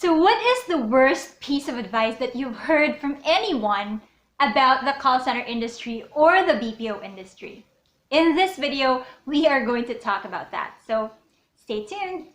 So what is the worst piece of advice that you've heard from anyone about the call center industry or the BPO industry? In this video, we are going to talk about that. So stay tuned.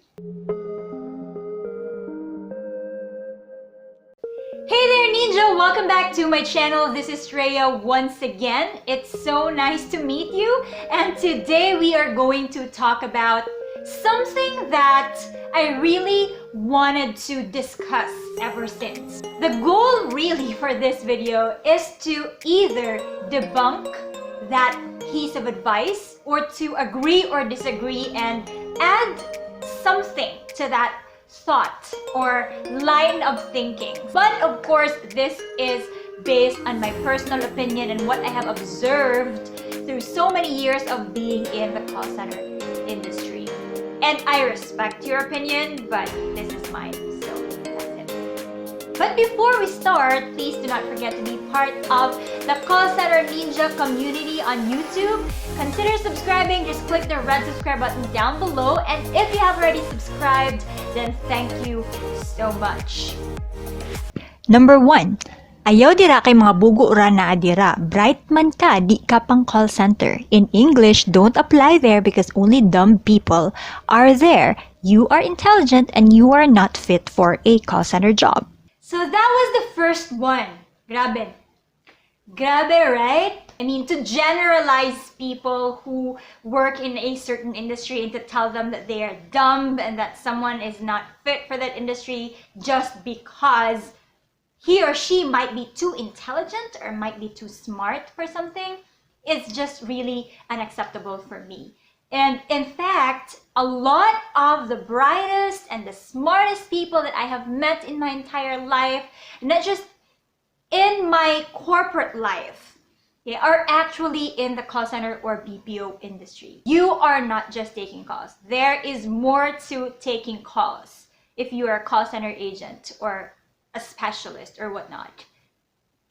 Hey there Ninja! Welcome back to my channel. This is Shreya once again. It's so nice to meet you. And today we are going to talk about something that I really wanted to discuss ever since. The goal really for this video is to either debunk that piece of advice or to agree or disagree and add something to that thought or line of thinking. But of course, this is based on my personal opinion and what I have observed through so many years of being in the call center industry. And I respect your opinion, but this is mine, so that's it. But before we start, please do not forget to be part of the Call Center Ninja community on YouTube. Consider subscribing, just click the red subscribe button down below. And if you have already subscribed, then thank you so much. Number 1. Ayaw dira kay mga bugo ra na adira. Bright man ka, di ka pang call center. In English, don't apply there because only dumb people are there. You are intelligent and you are not fit for a call center job. So that was the first one. Grabe. Grabe, right? I mean, to generalize people who work in a certain industry and to tell them that they are dumb and that someone is not fit for that industry just because he or she might be too intelligent or might be too smart for something, it's just really unacceptable for me. And in fact, a lot of the brightest and the smartest people that I have met in my entire life, not just in my corporate life, they are actually in the call center or BPO industry. You are not just taking calls. There is more to taking calls if you are a call center agent or a specialist or whatnot.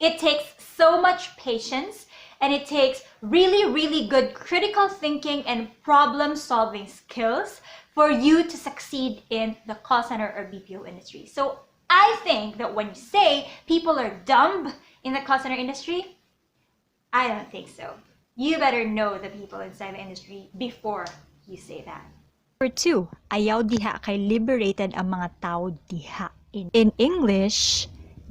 It takes so much patience and it takes really good critical thinking and problem solving skills for you to succeed in the call center or BPO industry. So I think that when you say people are dumb in the call center industry, I don't think so. You better know the people inside the industry before you say that. Number 2. Ayaw diha kay liberated ang mga tao diha. In English,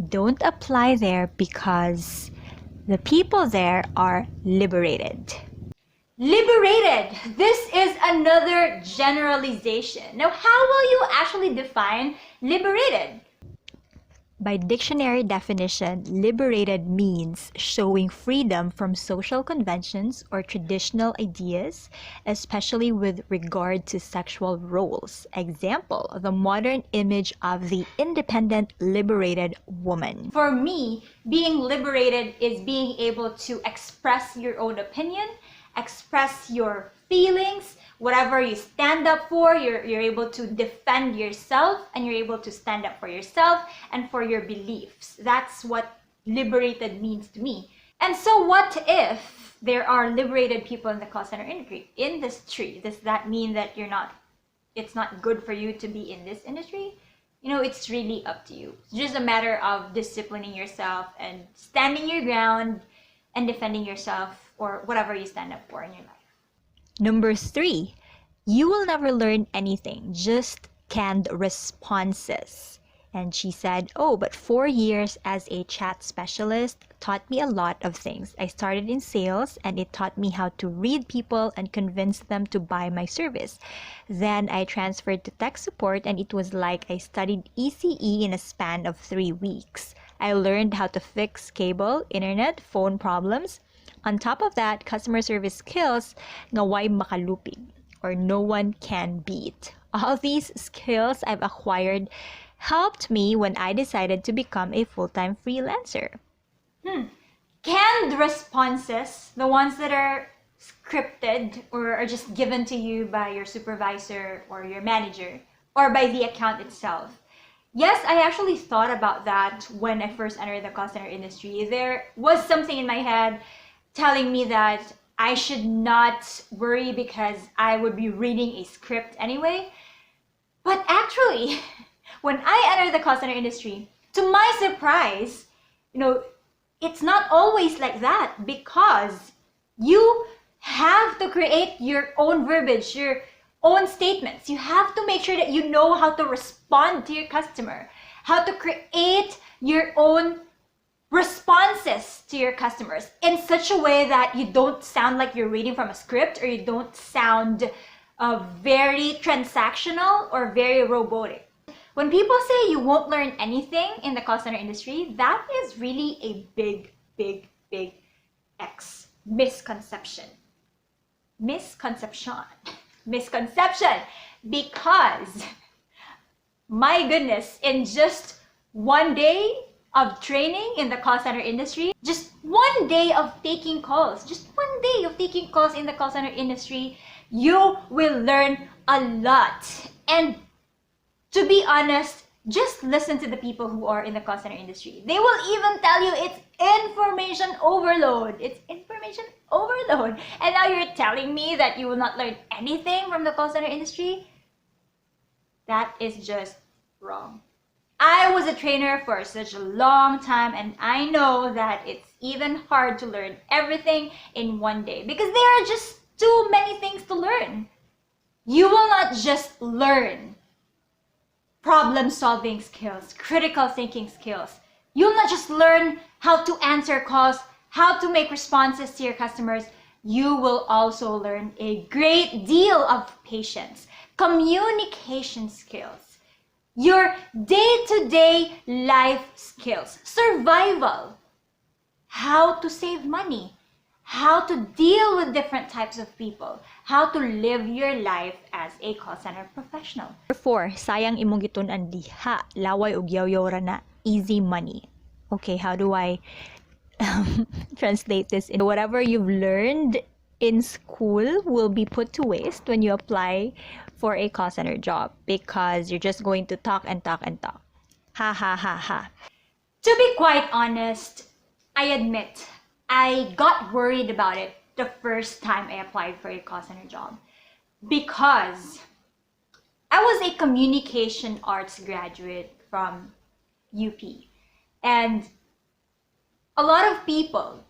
don't apply there because the people there are liberated. Liberated! This is another generalization. Now, how will you actually define liberated? By dictionary definition, liberated means showing freedom from social conventions or traditional ideas, especially with regard to sexual roles. Example, the modern image of the independent, liberated woman. For me, being liberated is being able to express your own opinion, express your feelings, whatever you stand up for, you're able to defend yourself and you're able to stand up for yourself and for your beliefs. That's what liberated means to me. And so what if there are liberated people in the call center industry? Does that mean that it's not good for you to be in this industry? You know, it's really up to you. It's just a matter of disciplining yourself and standing your ground and defending yourself or whatever you stand up for in your life. Number 3, you will never learn anything, just canned responses. And she said, oh, but 4 years as a chat specialist taught me a lot of things. I started in sales and it taught me how to read people and convince them to buy my service. Then I transferred to tech support and it was like I studied ECE in a span of 3 weeks. I learned how to fix cable, internet, phone problems. On top of that, customer service skills nga way makalupig or no one can beat. All these skills I've acquired helped me when I decided to become a full-time freelancer. Canned responses, the ones that are scripted or are just given to you by your supervisor or your manager or by the account itself. Yes, I actually thought about that when I first entered the call center industry. There was something in my head telling me that I should not worry because I would be reading a script anyway. But actually, When I entered the call center industry, to my surprise, it's not always like that, because you have to create your own verbiage, your own statements. You have to make sure that you know how to respond to your customer, how to create your own responses to your customers in such a way that you don't sound like you're reading from a script, or you don't sound very transactional or very robotic. When people say you won't learn anything in the call center industry, that is really a big, big, big X. Misconception. Misconception. Because, my goodness, in just one day of training in the call center industry, just one day of taking calls, in the call center industry, you will learn a lot. And to be honest, just listen to the people who are in the call center industry. They will even tell you it's information overload. And now you're telling me that you will not learn anything from the call center industry? That is just wrong. I was a trainer for such a long time, and I know that it's even hard to learn everything in one day, because there are just too many things to learn. You will not just learn problem-solving skills, critical thinking skills. You'll not just learn how to answer calls, how to make responses to your customers. You will also learn a great deal of patience, communication skills, your day-to-day life skills, survival, how to save money, how to deal with different types of people, how to live your life as a call center professional. Number 4, sayang imong gitun-an diha, laway ug yaw-yaw ra na, easy money. Okay, how do I translate this? Whatever you've learned in school will be put to waste when you apply for a call center job, because you're just going to talk and talk and talk. Ha ha ha ha. To be quite honest, I admit I got worried about it the first time I applied for a call center job, because I was a communication arts graduate from UP, and a lot of people,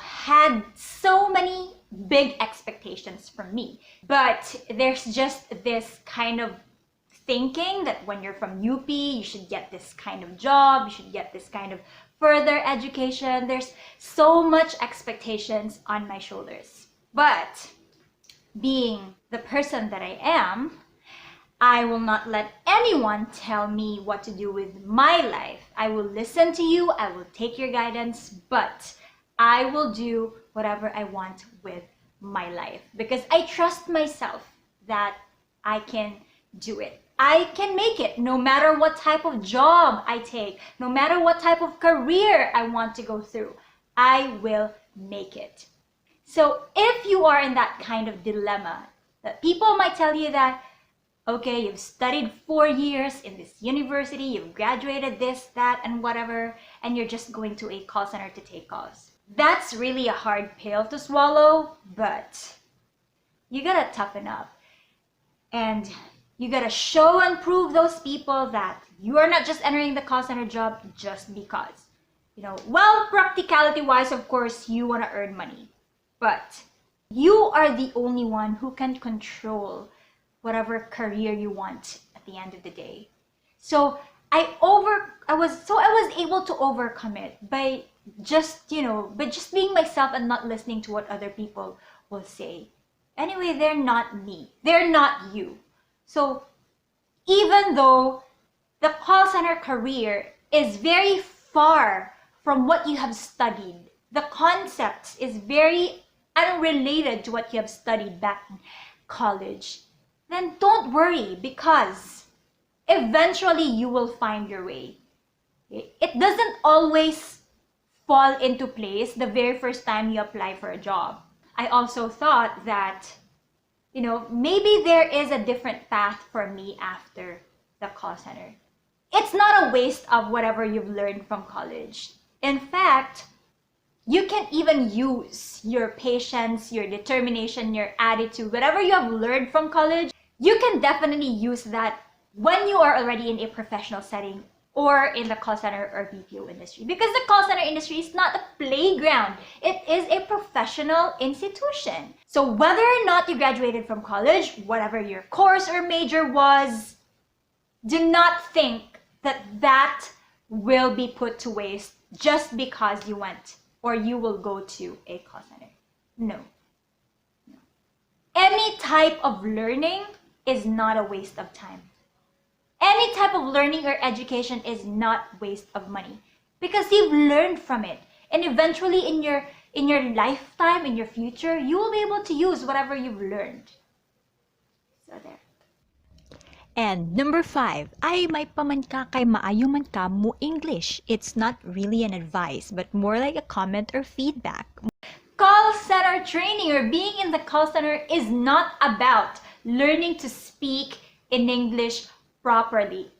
had so many big expectations from me. But there's just this kind of thinking that when you're from UP, you should get this kind of job, you should get this kind of further education. There's so much expectations on my shoulders. But being the person that I am, I will not let anyone tell me what to do with my life. I will listen to you, I will take your guidance, but I will do whatever I want with my life, because I trust myself that I can do it. I can make it no matter what type of job I take, no matter what type of career I want to go through. I will make it. So if you are in that kind of dilemma, that people might tell you that, okay, you've studied 4 years in this university, you've graduated this, that, and whatever, and you're just going to a call center to take calls. That's really a hard pill to swallow, but you gotta toughen up. And you gotta show and prove those people that you are not just entering the call center job just because. Well, practicality-wise, of course, you wanna earn money, but you are the only one who can control whatever career you want at the end of the day. So I was able to overcome it by just being myself and not listening to what other people will say. Anyway, they're not me. They're not you. So even though the call center career is very far from what you have studied, the concept is very unrelated to what you have studied back in college, then don't worry, because eventually you will find your way. It doesn't always fall into place the very first time you apply for a job. I also thought that, maybe there is a different path for me after the call center. It's not a waste of whatever you've learned from college. In fact, you can even use your patience, your determination, your attitude, whatever you have learned from college, you can definitely use that when you are already in a professional setting or in the call center or BPO industry. Because the call center industry is not a playground. It is a professional institution. So whether or not you graduated from college, whatever your course or major was, do not think that that will be put to waste just because you went or you will go to a call center. No. Any type of learning is not a waste of time. Any type of learning or education is not waste of money because you've learned from it. And eventually in your lifetime, in your future, you will be able to use whatever you've learned. So there. And number 5, ay may paman ka kay maayo man ka mo English. It's not really an advice, but more like a comment or feedback. Call center training or being in the call center is not about learning to speak in English properly.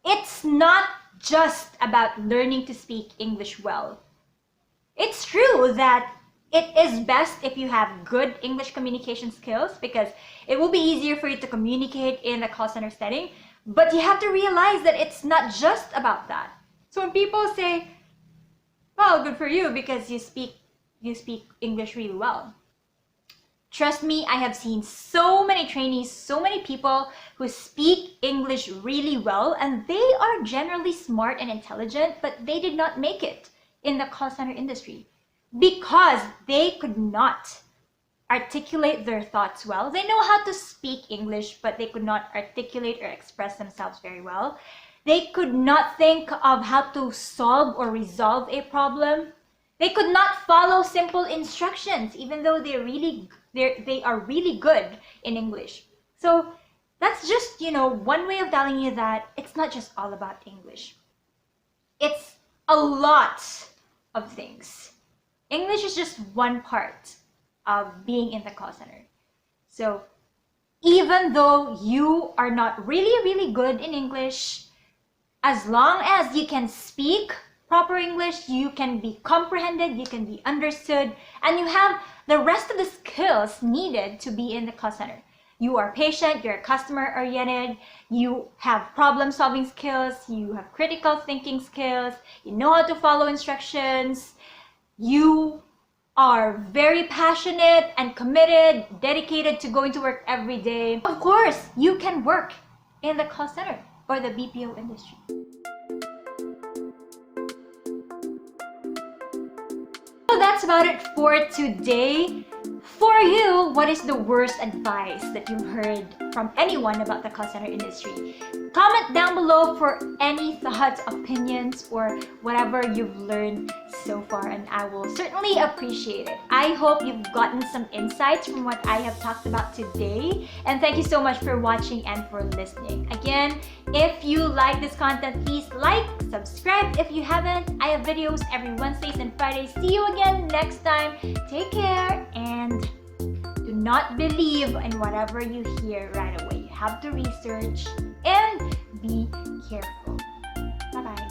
It's not just about learning to speak English well. It's true that it is best if you have good English communication skills because it will be easier for you to communicate in the call center setting, but you have to realize that it's not just about that. So when people say, well, good for you because you speak English really well. Trust me, I have seen so many trainees, so many people who speak English really well, and they are generally smart and intelligent, but they did not make it in the call center industry because they could not articulate their thoughts well. They know how to speak English, but they could not articulate or express themselves very well. They could not think of how to solve or resolve a problem. They could not follow simple instructions, even though they are really good in English. So that's just, one way of telling you that it's not just all about English. It's a lot of things. English is just one part of being in the call center. So even though you are not really, really good in English, as long as you can speak proper English, you can be comprehended, you can be understood, and you have the rest of the skills needed to be in the call center. You are patient, you're customer-oriented, you have problem-solving skills, you have critical thinking skills, you know how to follow instructions, you are very passionate and committed, dedicated to going to work every day. Of course, you can work in the call center or the BPO industry. So that's about it for today. For you, what is the worst advice that you've heard from anyone about the call center industry? Comment down below for any thoughts, opinions, or whatever you've learned so far, and I will certainly appreciate it. I hope you've gotten some insights from what I have talked about today, and thank you so much for watching and for listening. Again, if you like this content, please like, subscribe if you haven't. I have videos every Wednesdays and Fridays. See you again next time. Take care, and do not believe in whatever you hear right away. You have to research and be careful. Bye-bye.